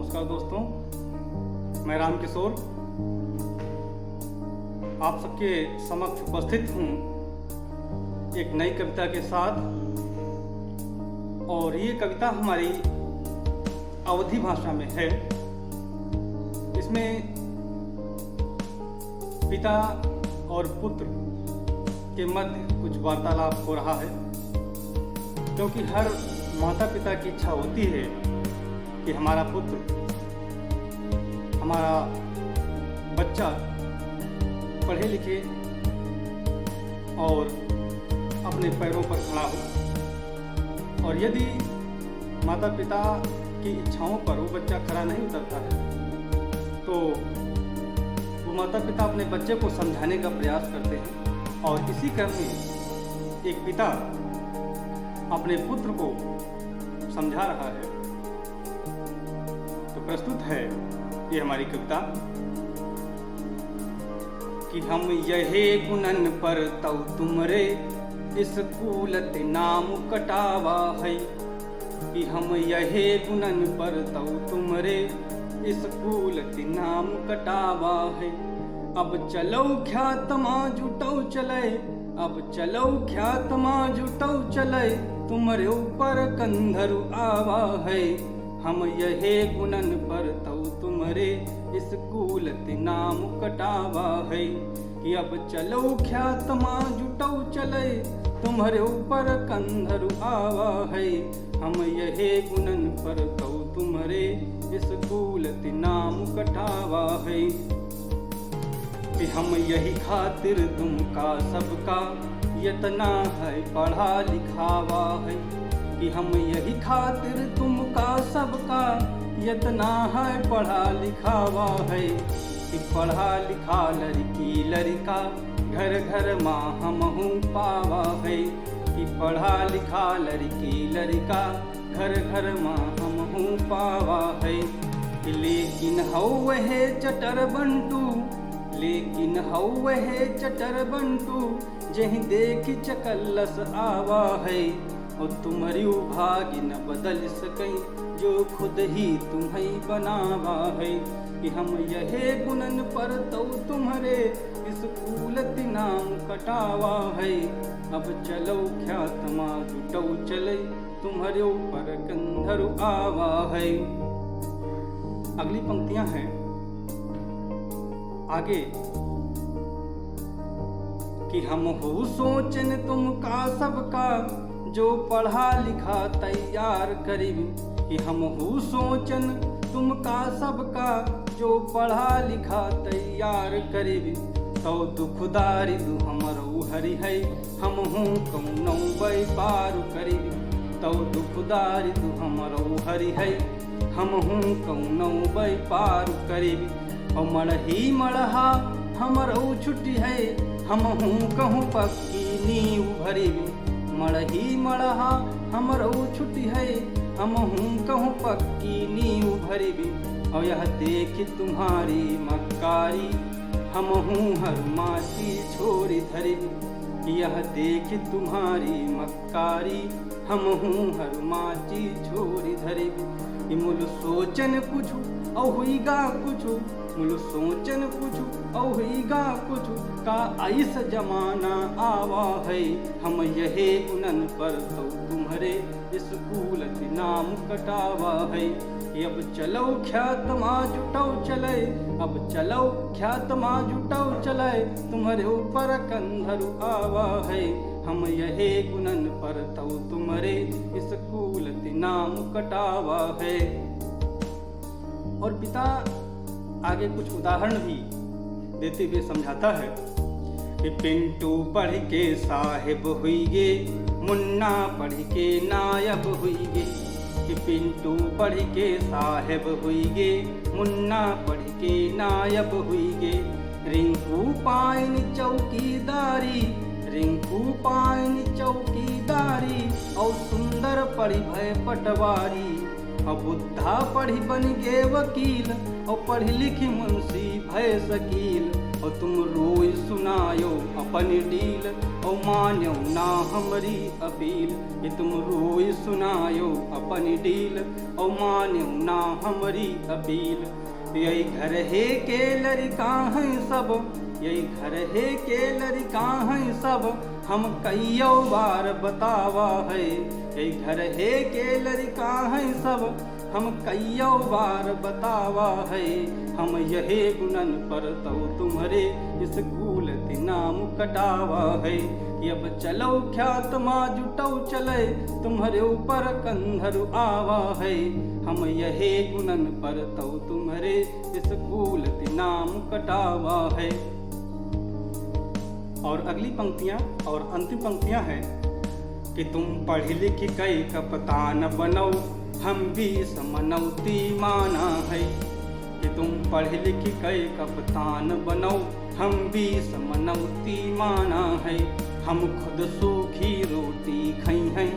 नमस्कार दोस्तों, मैं राम किशोर आप सबके समक्ष उपस्थित हूँ एक नई कविता के साथ। और ये कविता हमारी अवधी भाषा में है। इसमें पिता और पुत्र के मध्य कुछ वार्तालाप हो रहा है, क्योंकि हर माता पिता की इच्छा होती है कि हमारा पुत्र, हमारा बच्चा पढ़े लिखे और अपने पैरों पर खड़ा हो। और यदि माता पिता की इच्छाओं पर वो बच्चा खड़ा नहीं उतरता है तो वो माता पिता अपने बच्चे को समझाने का प्रयास करते हैं। और इसी क्रम में एक पिता अपने पुत्र को समझा रहा है। तो प्रस्तुत है ये हमारी कविता कि हम यहे गुणन पर तव तुमरे इस कूलत नाम कटावा है। कि हम यहे गुणन पर तव तुमरे इस कूलत नाम कटावा है। अब चलो ख्यातमा जुटौ चले, अब चलो ख्यातमा जुटौ चले, तुम्हारे ऊपर कंधरु आवा है। हम यहे गुणन पर तव तुम्हारे इस कूलत नाम कटावा है। कि अब चलो ख्यातमा जुटौ चले, तुम्हारे ऊपर कंधरु आवा है। हम यहे गुणन पर तव तुम्हारे इस कूलत नाम कटावा है। कि हम यही खातिर तुमका सबका यतना है पढ़ा लिखावा है। कि हम यही खातिर तुमका सबका यतना है पढ़ा लिखावा है। कि पढ़ा लिखा लड़की लड़का घर घर माँ हमहूँ पावा है। कि पढ़ा लिखा लड़की लड़का घर घर माँ हमहूँ पावा है। लेकिन हौ वह चटर बंटू, लेकिन हौ वह चटर बंटू, जहीं देख चकल्लस आवा है। और तुम्हारी भाग्य न बदल सके जो खुद ही तुम्हें बनावा है। कि हम यहे गुणन पर तो तुम्हारे इस कूलत नाम कटावा है। अब चलो ख्यातमा जुटौ चले, तुम्हारे ऊपर कंधरु आवा है। अगली पंक्तियां हैं आगे कि हम हो सोचन तुमका सबका जो पढ़ा लिखा तैयार करीब। कि हम हो सोचन तुमका सबका जो पढ़ा लिखा तैयार करीब। तो दुखदारी दु हमरो हरि है, हम हूँ कौनो व्यापार करीब। तो दुखदारी दु हमरो हरि है, हम हूँ कौनो व्यापार करीब। और मड़ही मड़हा हमरो छुट्टी है, हम हूँ कहूँ पक्की नींव भरी। मड़ही मड़हा हमरो छुट्टी है, हम हूँ कहूँ पक्की नींव भरी। और यह देख तुम्हारी मक्कारी, हम हूँ हर माटी छोरी धरी। यह देख तुम्हारी मक्कारी, हम हूँ हर माटी छोरी धरी। मुल सोचन कुछु औ हुईगा कुछु, मुल सोचन कुछु औ हुईगा कुछु, का ऐस जमाना आवा है। हम यहे गुणन पर तो तुम्हारे इस कूलत नाम कटावा है। अब चलो ख्यातमा जुटौ चले, अब चलो ख्यातमा जुटौ चले, तुम्हारे ऊपर कंधरु आवा है। हम यहे गुणन पर तव तुम्हारे इस कूलत नाम कटावा है। और पिता आगे कुछ उदाहरण भी देते हुए समझाता है कि पिंटू पढ़ के साहिब हुईगे, मुन्ना पढ़ के नायब हुईगे। कि पिंटू पढ़ के साहिब हुईगे, मुन्ना पढ़ के नायब हुईगे। रिंकू पाइन चौकीदारी, रिंकू पाइन चौकीदारी, और सुंदर पढ़ी भय पटवारी। अब बुद्धा पढ़ी बन गे वकील, और पढ़ी लिखी मुंशी भय शकील। और तुम रोई सुनायो अपन डील, और मान्यो ना हमारी अपील। ये तुम रोई सुनायो अपन डील, और मान्यो ना हमारी अपील। यही घर है के लड़का हैं सब, यही घर है के लड़का हैं सब, हम कईयो बार बतावा है। यही घर है के लड़का हैं सब, हम कईयो बार बतावा है। हम यही गुणन पर तो तुम्हारे स्कूल नाम कटावा है। कि अब चलो ख्यात माँ जुटो चले, तुम्हारे ऊपर कंधर आवा है। हम यही गुणन पर तो तुम्हारे स्कूल नाम कटावा है। और अगली पंक्तियां और अंतिम पंक्तियां हैं कि तुम पढ़ लिख कई कप्तान बनो, हम भी समनौती माना है। कि तुम पढ़ लिख कई कप्तान बनो, हम भी समनौती माना है। हम खुद सूखी रोटी खाई हैं,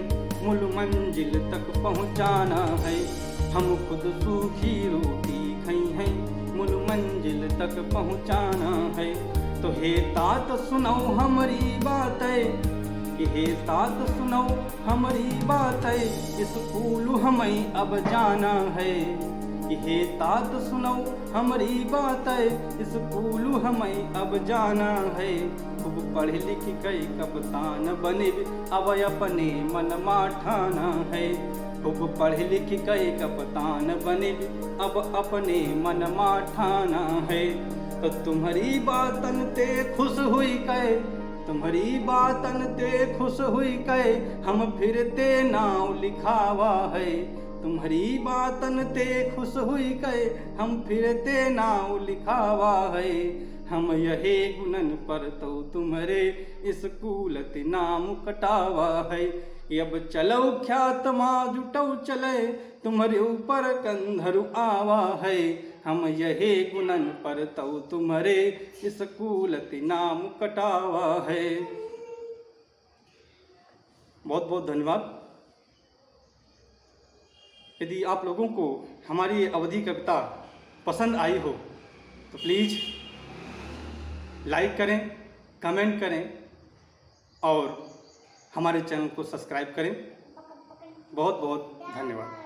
मूल मंजिल तक पहुँचाना है। हम खुद सूखी रोटी खाई हैं, मूल मंजिल तक पहुँचाना है। तो हे तात सुनो हमारी बातें, कि हे तात सुनो हमारी बातें, स्कूल हमें अब जाना है। कि हे तात सुनो हमारी बातें, स्कूल हमें अब जाना है। खूब पढ़ लिख कई कप्तान बने, अब अपने मन माठाना है। खूब पढ़ लिख कई कप्तान बने, अब अपने मन माठाना है। तो तुम्हारी बातन ते खुश हुई कहे, तुम्हारी बातन ते खुश हुई कहे, हम फिरते नाव लिखावा है। तुम्हारी बातन ते खुश हुई कहे, हम फिरते नाव लिखावा है। हम यही गुणन पर तो तुम्हारे स्कूल नाम कटावा है। अब चलो ख्यात माँ जुटो चले, तुम्हारे ऊपर कंधरु आवा है। हम यही गुणन पर तो तुम्हारे स्कूल नाम कटावा है। बहुत बहुत धन्यवाद। यदि आप लोगों को हमारी अवधि कविता पसंद आई हो तो प्लीज़ लाइक करें, कमेंट करें और हमारे चैनल को सब्सक्राइब करें। बहुत बहुत धन्यवाद।